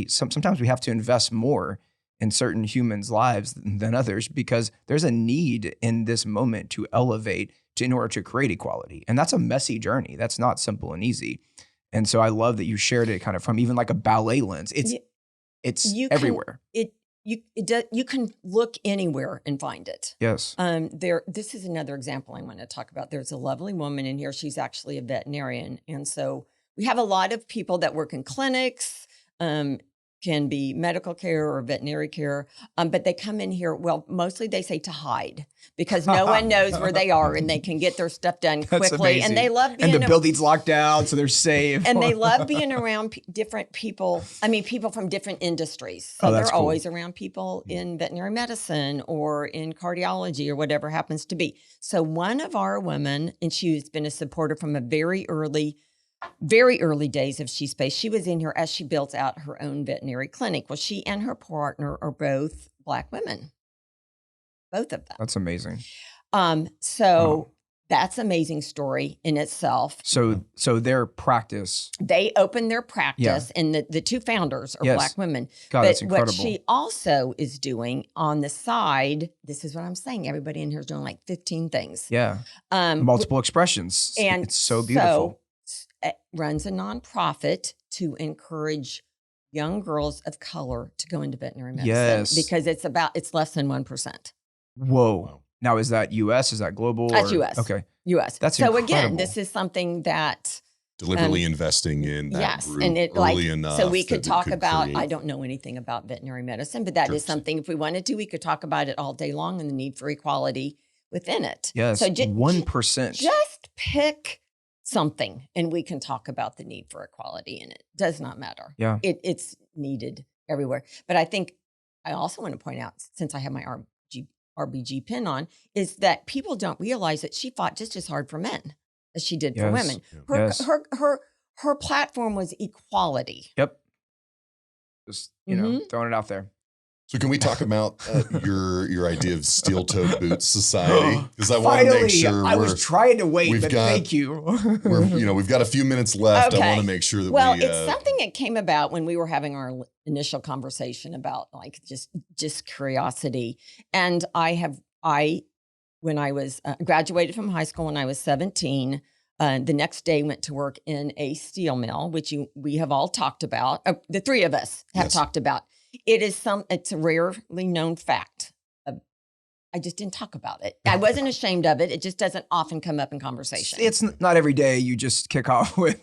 sometimes we have to invest more in certain humans' lives than others, because there's a need in this moment to elevate in order to create equality. And that's a messy journey. That's not simple and easy. And so I love that you shared it kind of from even like a ballet lens. It's everywhere. You can look anywhere and find it. Yes. This is another example I want to talk about. There's a lovely woman in here. She's actually a veterinarian. And so we have a lot of people that work in clinics, can be medical care or veterinary care, but they come in here, well, mostly they say to hide, because no one knows where they are, and they can get their stuff done quickly. And they love being— And the building's locked down, so they're safe. And they love being around different people. I mean, people from different industries. So they're always around people in veterinary medicine or in cardiology or whatever happens to be. So one of our women, and she's been a supporter from a very early days of SheSpace. She was in here as she built out her own veterinary clinic. Well, she and her partner are both Black women, both of them. That's amazing. That's an amazing story in itself. So their practice. They opened their practice, and the two founders are Black women. God, but that's incredible. what she also is doing on the side, this is what I'm saying. Everybody in here is doing like 15 things. Yeah. Multiple expressions. And it's so beautiful. So runs a nonprofit to encourage young girls of color to go into veterinary medicine. Yes. Because it's less than 1%. Whoa. Wow. Now, is that U.S.? Is that global? That's U.S. Okay. U.S. That's so incredible. again, this is something that Deliberately investing in that group and it early enough. So we could that it talk could about. create- I don't know anything about veterinary medicine, but that is something. If we wanted to, we could talk about it all day long, and the need for equality within it. Yes. So 1%. Just pick something, and we can talk about the need for equality in it. Does not matter. Yeah. It's needed everywhere. But I think I also want to point out, since I have my RBG pin on, is that people don't realize that she fought just as hard for men as she did for women. Her platform was equality. Yep. Just, throwing it out there. So can we talk about your idea of steel-toed boots society? Because I want to make sure I was trying to wait, but thank you. we've got a few minutes left. Okay. I want to make sure that it's something that came about when we were having our initial conversation about like just curiosity. And when I was graduated from high school when I was 17, the next day went to work in a steel mill, which we have all talked about. The three of us have talked about. It's a rarely known fact. I just didn't talk about it. I wasn't ashamed of it. It just doesn't often come up in conversation. It's not every day you just kick off with.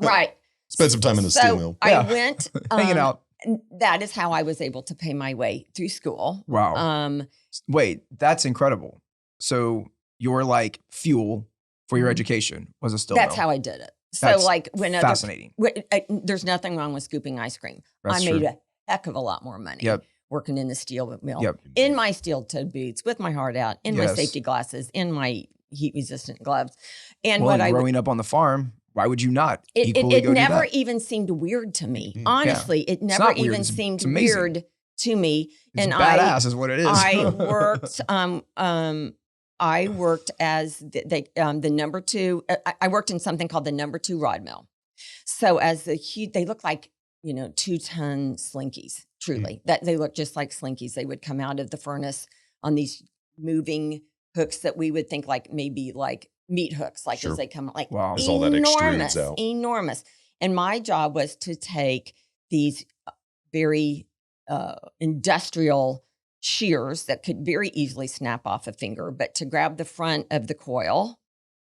Right. Spend some time in the steel mill. I went hanging out. And that is how I was able to pay my way through school. Wow. Wait, that's incredible. So your like fuel for your education was a steel mill. That's how I did it. That's so like when fascinating. There's nothing wrong with scooping ice cream. That's I made true. a heck of a lot more money Yep. working in the steel mill, Yep. in my steel-toed boots, with my heart out, in my Yes. safety glasses, in my heat-resistant gloves. And Well, what growing up on the farm, why would you not equally it go do never that? even seemed weird to me. Mhm. Honestly, it It's never not weird. even It's seemed amazing. weird to me. It's and badass is what it is. I worked. I worked as the number two. I worked in something called the number two rod mill. So as they look like 2-ton slinkies. Truly, that they look just like slinkies. They would come out of the furnace on these moving hooks that we would think like maybe like meat hooks, like Sure. as they come like Wow. As all that extrudes out. enormous. And my job was to take these very industrial shears that could very easily snap off a finger, but to grab the front of the coil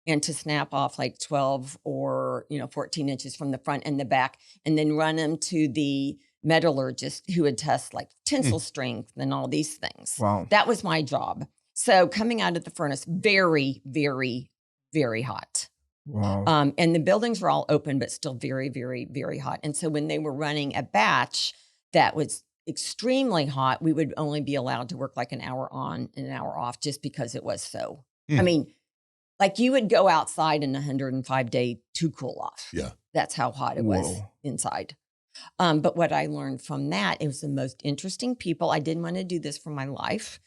and to snap off like 12 or 14 inches from the front and the back, and then run them to the metallurgist who would test like tensile strength and all these things. Wow. That was my job. So coming out of the furnace, very, very, very hot. Wow. And the buildings were all open, but still very, very, very hot. And so when they were running a batch that was extremely hot, we would only be allowed to work like an hour on and an hour off just because it was so. I mean, like you would go outside in a 105-day to cool off. Yeah. That's how hot it was Whoa. inside. But what I learned from that, it was the most interesting people. I didn't want to do this for my life.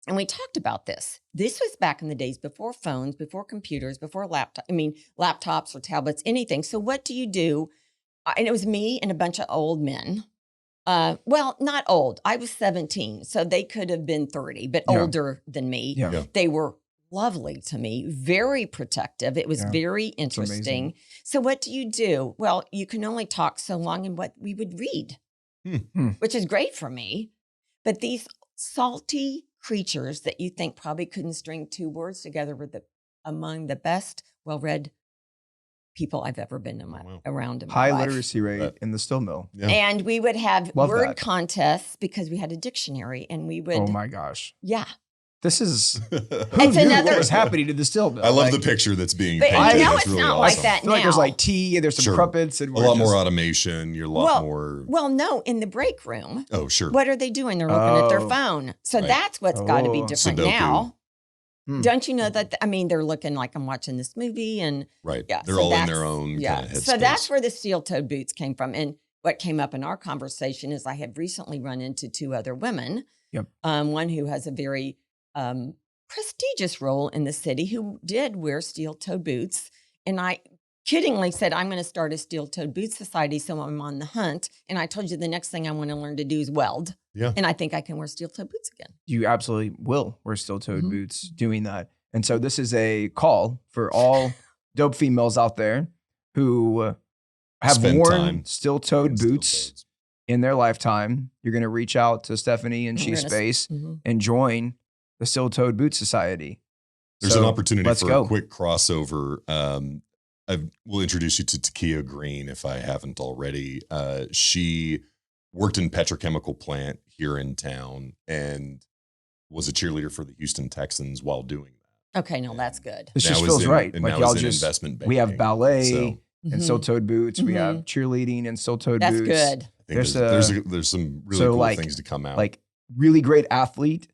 And we talked about this. This was back in the days before phones, before computers, before laptops or tablets, anything. So what do you do? And it was me and a bunch of old men. Well, not old. I was 17, so they could have been 30, but Yeah. older than me. Yeah. Yeah. They were lovely to me, very protective. It was Yeah. very amazing. interesting. So what do? Well, you can only talk so long in what we would read, which is great for me. But these salty creatures that you think probably couldn't string two words together were among the best, well-read people I've ever been around in my High life. literacy rate in the steel mill. Yeah. And we would have Love word that. contests because we had a dictionary, and we would. Oh my gosh. Yeah. This is who It's knew another- what was happening to the steel mill. I love Like, the picture that's being But painted. you know It's it's really not awesome. like that I feel like there's now. like tea, there's some Sure. crumpets, and A we're lot more just- automation. You're a lot more. Well, no, in the break room, Oh, sure. what are they doing? They're looking at their Oh. phone. So Right. that's what's got to be Oh. different Sudoku. now. Hmm. Don't you know that? I mean, they're looking like I'm watching this movie, and Right. yeah, They're so all in that's- their own kind of headspace. So that's where the steel-toed boots came from. And what came up in our conversation is I have recently run into two other women. Yep. One who has a very prestigious role in the city who did wear steel-toed boots. And I kiddingly said, I'm going to start a steel-toed boot society, so I'm on the hunt. And I told you the next thing I want to learn to do is weld. Yeah. And I think I can wear steel-toed boots again. You absolutely will wear steel-toed boots doing that. And so this is a call for all dope females out there who have Spend worn time steel-toed Steel boots toes. in their lifetime. You're going to reach out to Stephanie and We're gonna SheSpace and join the Steel-Toed Boot Society. There's So, an opportunity let's for go. a quick crossover. We'll introduce you to Takia Green if I haven't already. She worked in petrochemical plant here in town and was a cheerleader for the Houston Texans while doing that. Okay, no, that's good. This Now just is feels in- right. and Like now y'all is in just, investment we have banking. ballet So and steel-toed boots. We have Mhm. cheerleading and steel-toed That's boots. good. I think there's some really so cool like- things to come out. Like really great athlete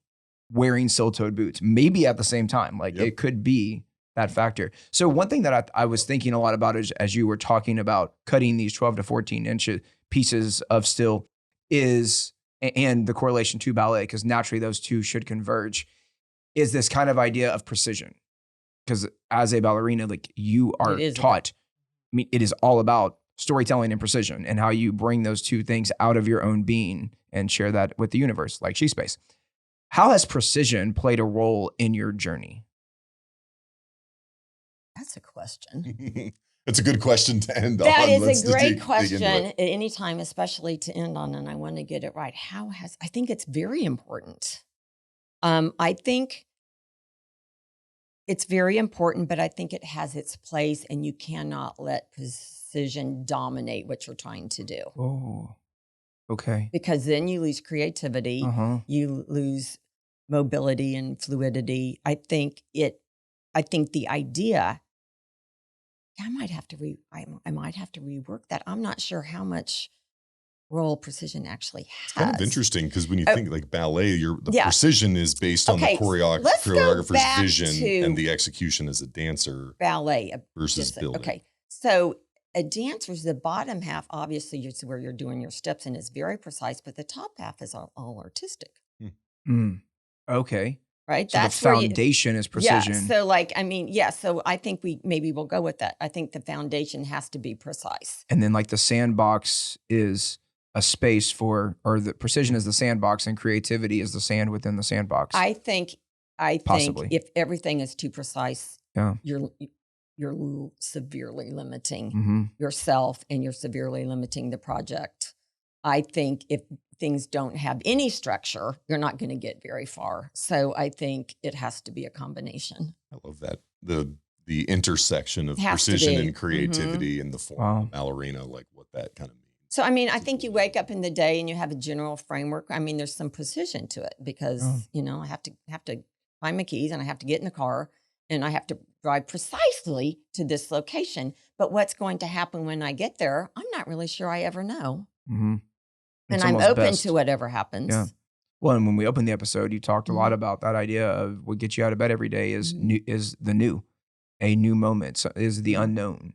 wearing steel-toed boots, maybe at the same time. Like Yep. it could be that factor. So one thing that I was thinking a lot about is, as you were talking about cutting these 12 to 14 inch pieces of steel is, and the correlation to ballet, because naturally those two should converge, is this kind of idea of precision. Because as a ballerina, like you are It is taught, I mean, it is all about storytelling and precision and how you bring those two things out of your own being and share that with the universe, like SheSpace. How has precision played a role in your journey? That's a question. It's a good question to end on. That is Let's a great dig into question it. at any time, especially to end on, and I want to get it right. I think it's very important. I think it's very important, but I think it has its place, and you cannot let precision dominate what you're trying to do. Oh, okay. Because then you lose creativity, Uh-huh. you lose mobility and fluidity. I think the idea, I might have to rework that. I'm not sure how much role precision actually has. It's kind of interesting because when you Oh, think like ballet, the yeah. precision is based on Okay, the let's go choreographer's back vision to and the execution as a dancer Ballet versus just building. okay. So a dancer's the bottom half, obviously, is where you're doing your steps, and it's very precise. But the top half is all artistic, Okay. right? So That's the where you, foundation is yeah. precision. So I think maybe we'll go with that. I think the foundation has to be precise. And then like the sandbox is a space for, or the precision is the sandbox and creativity is the sand within the sandbox. I think Possibly. if everything is too precise, Yeah. you're severely limiting Mm-hmm. yourself, and you're severely limiting the project. I think if things don't have any structure, you're not going to get very far. So I think it has to be a combination. I love that. The intersection of Has to precision be. and creativity in the form Wow. of ballerina, like what that kind of means. So, I mean, I It's a think you cool wake idea. up in the day and you have a general framework. I mean, there's some precision to it because, Oh. I have to find my keys, and I have to get in the car, and I have to drive precisely to this location. But what's going to happen when I get there, I'm not really sure I ever know. Mm-hmm. And I'm open to whatever happens. Yeah. Well, and when we opened the episode, you talked a lot Mhm. about that idea of what gets you out of bed every day is Mhm. a new moment, is the Mhm. unknown.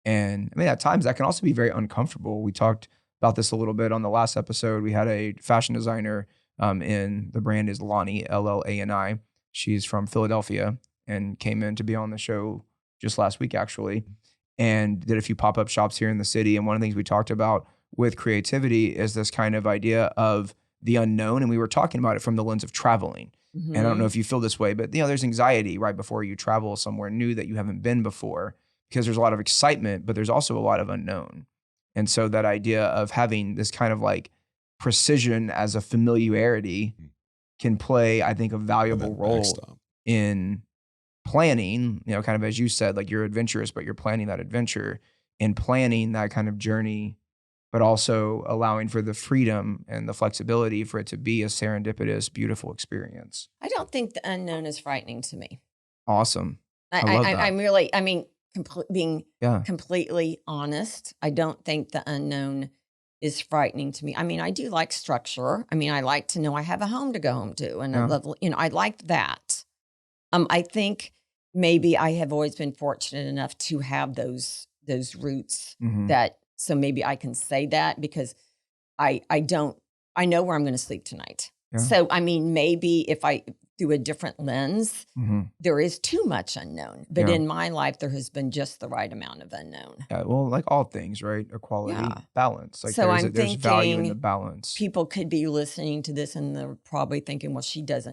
And I mean, at times that can also be very uncomfortable. We talked about this a little bit on the last episode. We had a fashion designer in the brand is Lani, Llani. She's from Philadelphia and came in to be on the show just last week, actually, and did a few pop-up shops here in the city. And one of the things we talked about with creativity is this kind of idea of the unknown. And we were talking about it from the lens of traveling. And I don't know if you feel this way, but there's anxiety right before you travel somewhere new that you haven't been before, because there's a lot of excitement, but there's also a lot of unknown. And so that idea of having this kind of like precision as a familiarity can play, I think, a valuable That role backstop. in planning, kind of as you said, like you're adventurous, but you're planning that adventure and planning that kind of journey, but also allowing for the freedom and the flexibility for it to be a serendipitous, beautiful experience. I don't think the unknown is frightening to me. Awesome. I love that. I'm really, being Yeah. completely honest, I don't think the unknown is frightening to me. I mean, I do like structure. I mean, I like to know I have a home to go home to, and Yeah. a level, I like that. I think maybe I have always been fortunate enough to have those roots Mhm. so maybe I can say that because I know where I'm going to sleep tonight. Yeah. So, I mean, maybe if through a different lens, there is too much unknown. But in my life, there has been just the right amount of unknown. Yeah, well, like all things, right? Equality, balance. Like so there's value in the balance. People could be listening to this and they're probably thinking, well, she's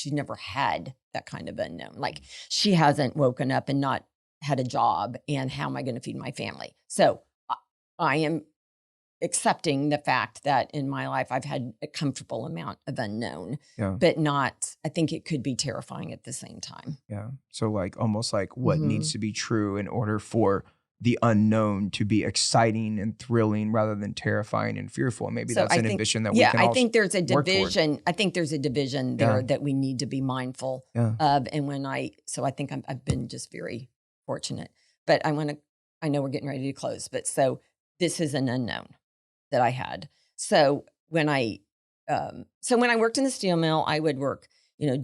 never had that kind of unknown. Like she hasn't woken up and not had a job, and how am I going to feed my family? So I am accepting the fact that in my life I've had a comfortable amount of unknown, but not, I think it could be terrifying at the same time. Yeah. So like almost like what needs to be true in order for the unknown to be exciting and thrilling rather than terrifying and fearful. And maybe that's an ambition that we can all I think there's a division. I think there's a division there that we need to be mindful of. And so I think I've been just very fortunate, but I know we're getting ready to close, but so this is an unknown that I had. So when I worked in the steel mill, I would work,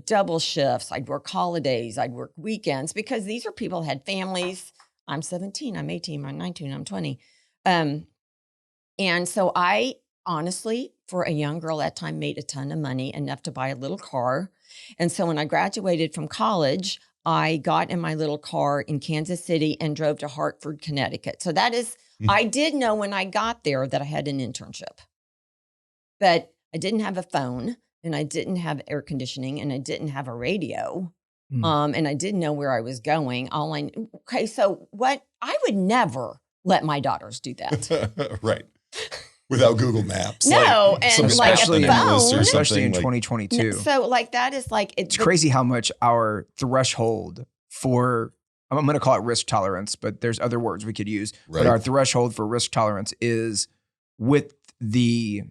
double shifts. I'd work holidays. I'd work weekends because these are people who had families. I'm 17, I'm 18, I'm 19, I'm 20. And so I honestly, for a young girl at that time, made a ton of money, enough to buy a little car. And so when I graduated from college, I got in my little car in Kansas City and drove to Hartford, Connecticut. So that is, I did know when I got there that I had an internship, but I didn't have a phone and I didn't have air conditioning and I didn't have a radio. And I didn't know where I was going. So I would never let my daughters do that. Right. Without Google Maps. No, and like a phone. Especially in 2022. So like that is like. It's crazy how much our threshold for, I'm going to call it risk tolerance, but there's other words we could use. Right. But our threshold for risk tolerance is with I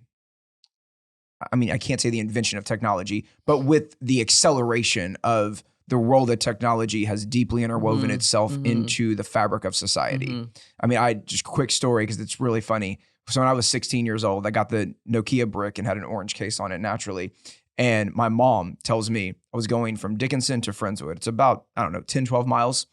can't say the invention of technology, but with the acceleration of the role that technology has deeply interwoven itself into the fabric of society. I mean, just quick story because it's really funny. So when I was 16 years old, I got the Nokia brick and had an orange case on it naturally. And my mom tells me I was going from Dickinson to Friendswood. It's about, 10, 12 miles.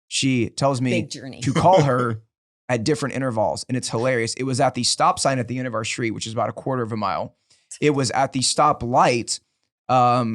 She tells me to call her at different intervals. And it's hilarious. It was at the stop sign at the end of our street, which is about a quarter of a mile. It was at the stop light,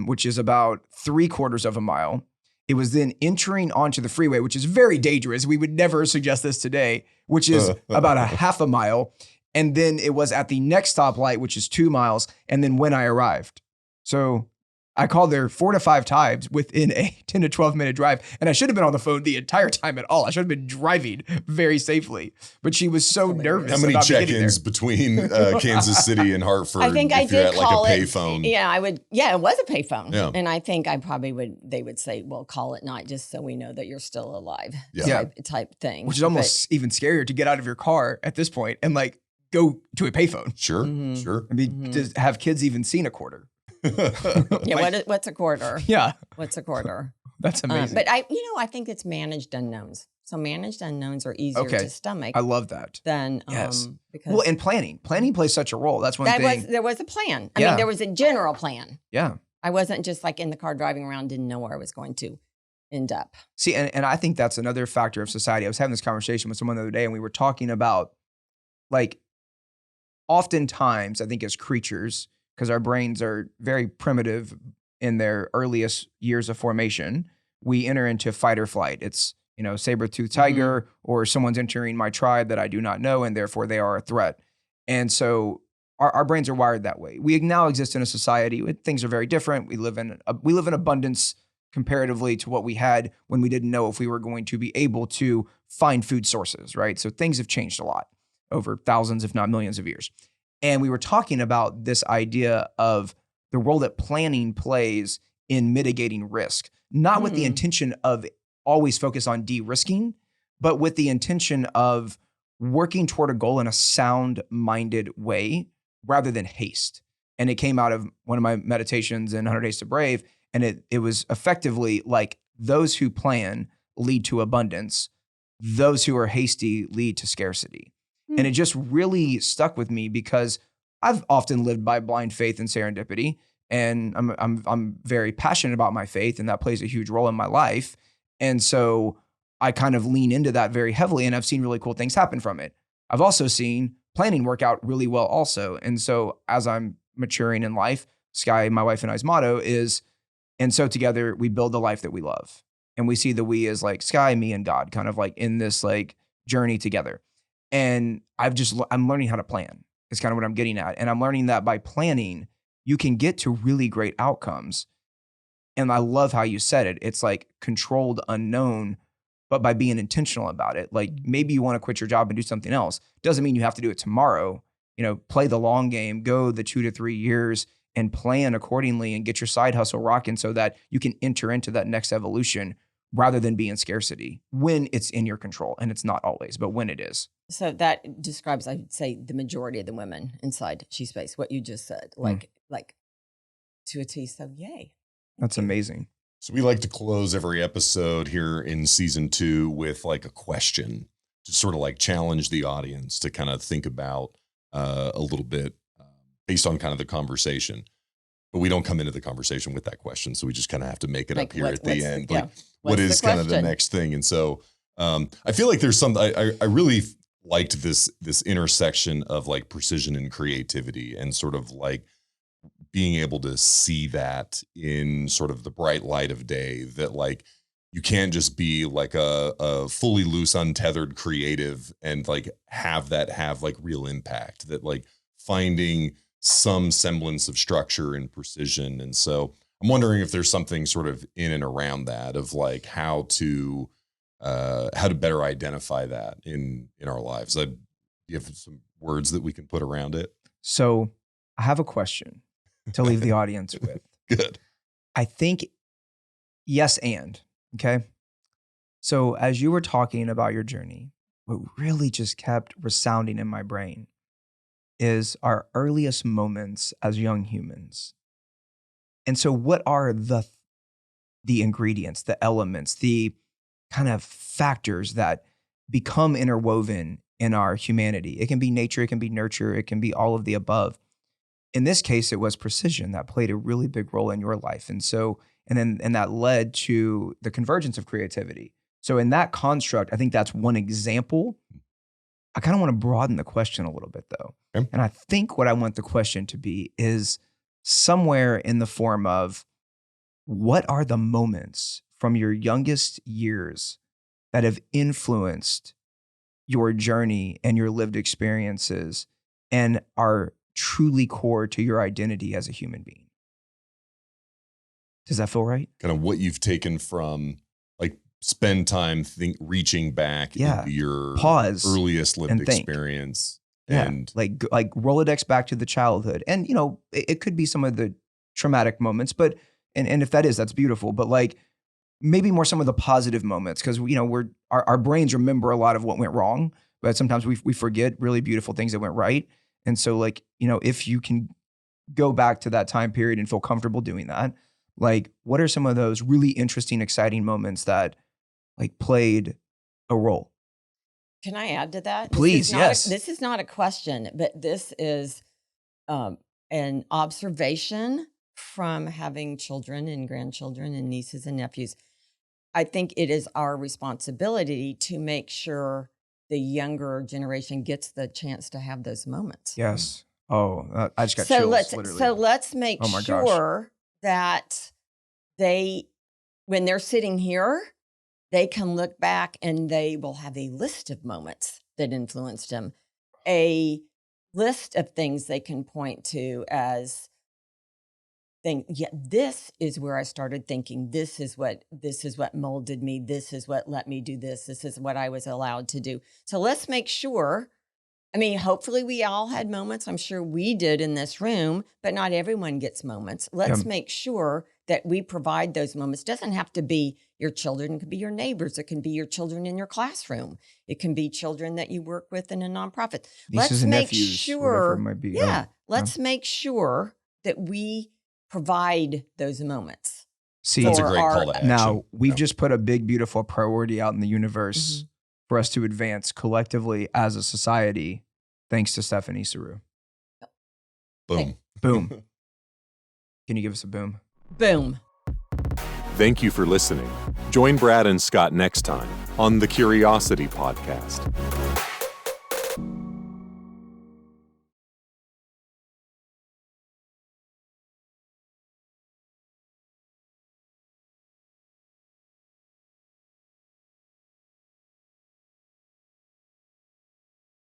which is about 3/4 of a mile. It was then entering onto the freeway, which is very dangerous. We would never suggest this today, which is about a half a mile. And then it was at the next stoplight, which is 2 miles. And then when I arrived. So I called there 4 to 5 times within a 10 to 12 minute drive. And I should have been on the phone the entire time at all. I should have been driving very safely. But she was so nervous. How many check-ins between Kansas City and Hartford? I think I did call like a payphone. Yeah, I would. Yeah, it was a payphone. Yeah. And I think I probably would, they would say, well, call at night just so we know that you're still alive. Type thing. Which is almost even scarier to get out of your car at this point and like go to a payphone. Sure. I mean, have kids even seen a quarter? Yeah, what's a quarter? Yeah. What's a quarter? That's amazing. But I think it's managed unknowns. So managed unknowns are easier to stomach. I love that. Because and planning plays such a role. That's one thing. There was a plan. I mean, there was a general plan. Yeah. I wasn't just like in the car driving around, didn't know where I was going to end up. See, and I think that's another factor of society. I was having this conversation with someone the other day and we were talking about like oftentimes I think as creatures, because our brains are very primitive in their earliest years of formation, we enter into fight or flight. It's, saber-toothed tiger or someone's entering my tribe that I do not know and therefore they are a threat. And so our brains are wired that way. We now exist in a society where things are very different. We live in abundance comparatively to what we had when we didn't know if we were going to be able to find food sources, right? So things have changed a lot over thousands, if not millions of years. And we were talking about this idea of the role that planning plays in mitigating risk, not with the intention of always focus on de-risking, but with the intention of working toward a goal in a sound-minded way rather than haste. And it came out of one of my meditations in 100 Days to Brave. And it was effectively like those who plan lead to abundance. Those who are hasty lead to scarcity. And it just really stuck with me because I've often lived by blind faith and serendipity. And I'm very passionate about my faith and that plays a huge role in my life. And so I kind of lean into that very heavily and I've seen really cool things happen from it. I've also seen planning work out really well also. And so as I'm maturing in life, Sky, my wife and I's motto is And so together we build the life that we love. And we see the we as like Sky, me, and God, kind of like in this like journey together. And I'm learning how to plan. Is kind of what I'm getting at. And I'm learning that by planning, you can get to really great outcomes. And I love how you said it. It's like controlled unknown, but by being intentional about it. Like maybe you want to quit your job and do something else. Doesn't mean you have to do it tomorrow. Play the long game, go the 2 to 3 years and plan accordingly and get your side hustle rocking so that you can enter into that next evolution rather than be in scarcity when it's in your control. And it's not always, but when it is. So that describes, I'd say, the majority of the women inside SheSpace, what you just said, like to a T. So yay. That's amazing. So we like to close every episode here in season 2 with like a question to sort of like challenge the audience to kind of think about a little bit based on kind of the conversation. But we don't come into the conversation with that question. So we just kind of have to make it up here at the end. Like, what is kind of the next thing? And so I feel like there's I really liked this intersection of like precision and creativity and sort of like being able to see that in sort of the bright light of day, that like you can't just be like a fully loose, untethered creative and like have like real impact, that like finding some semblance of structure and precision. And so I'm wondering if there's something sort of in and around that of like how to better identify that in our lives. Do you have some words that we can put around it? So I have a question to leave the audience with. Good. I think yes and, okay? So as you were talking about your journey, what really just kept resounding in my brain is our earliest moments as young humans. And so what are the ingredients, the elements, the kind of factors that become interwoven in our humanity? It can be nature, it can be nurture, it can be all of the above. In this case, it was precision that played a really big role in your life. And that led to the convergence of creativity. So in that construct, I think that's one example. I kind of want to broaden the question a little bit though. Okay. And I think what I want the question to be is somewhere in the form of, what are the moments from your youngest years that have influenced your journey and your lived experiences and are truly core to your identity as a human being? Does that feel right? Kind of what you've taken from like spend time reaching back into your earliest lived experience. And like Rolodex back to the childhood. And, it could be some of the traumatic moments, but, and if that is, that's beautiful. But like maybe more some of the positive moments, because, our brains remember a lot of what went wrong, but sometimes we forget really beautiful things that went right. And so like, if you can go back to that time period and feel comfortable doing that, like what are some of those really interesting, exciting moments that like played a role? Can I add to that? Please, yes. This is not a question, but this is an observation from having children and grandchildren and nieces and nephews. I think it is our responsibility to make sure the younger generation gets the chance to have those moments. Yes. Oh, I just got chills, literally. So let's make sure that when they're sitting here, they can look back and they will have a list of moments that influenced them, a list of things they can point to as this is where I started thinking, this is what molded me. This is what let me do this. This is what I was allowed to do. So let's make sure, hopefully we all had moments. I'm sure we did in this room, but not everyone gets moments. Let's make sure that we provide those moments. It doesn't have to be your children. It can be your neighbors. It can be your children in your classroom. It can be children that you work with in a nonprofit. Let's make sure, let's make sure that we provide those moments. See, that's a great call to action. Now, we've just put a big, beautiful priority out in the universe for us to advance collectively as a society, thanks to Stephanie Tsuru. Boom. Hey. Boom. Can you give us a boom? Boom. Thank you for listening. Join Brad and Scott next time on the Curiosity Podcast.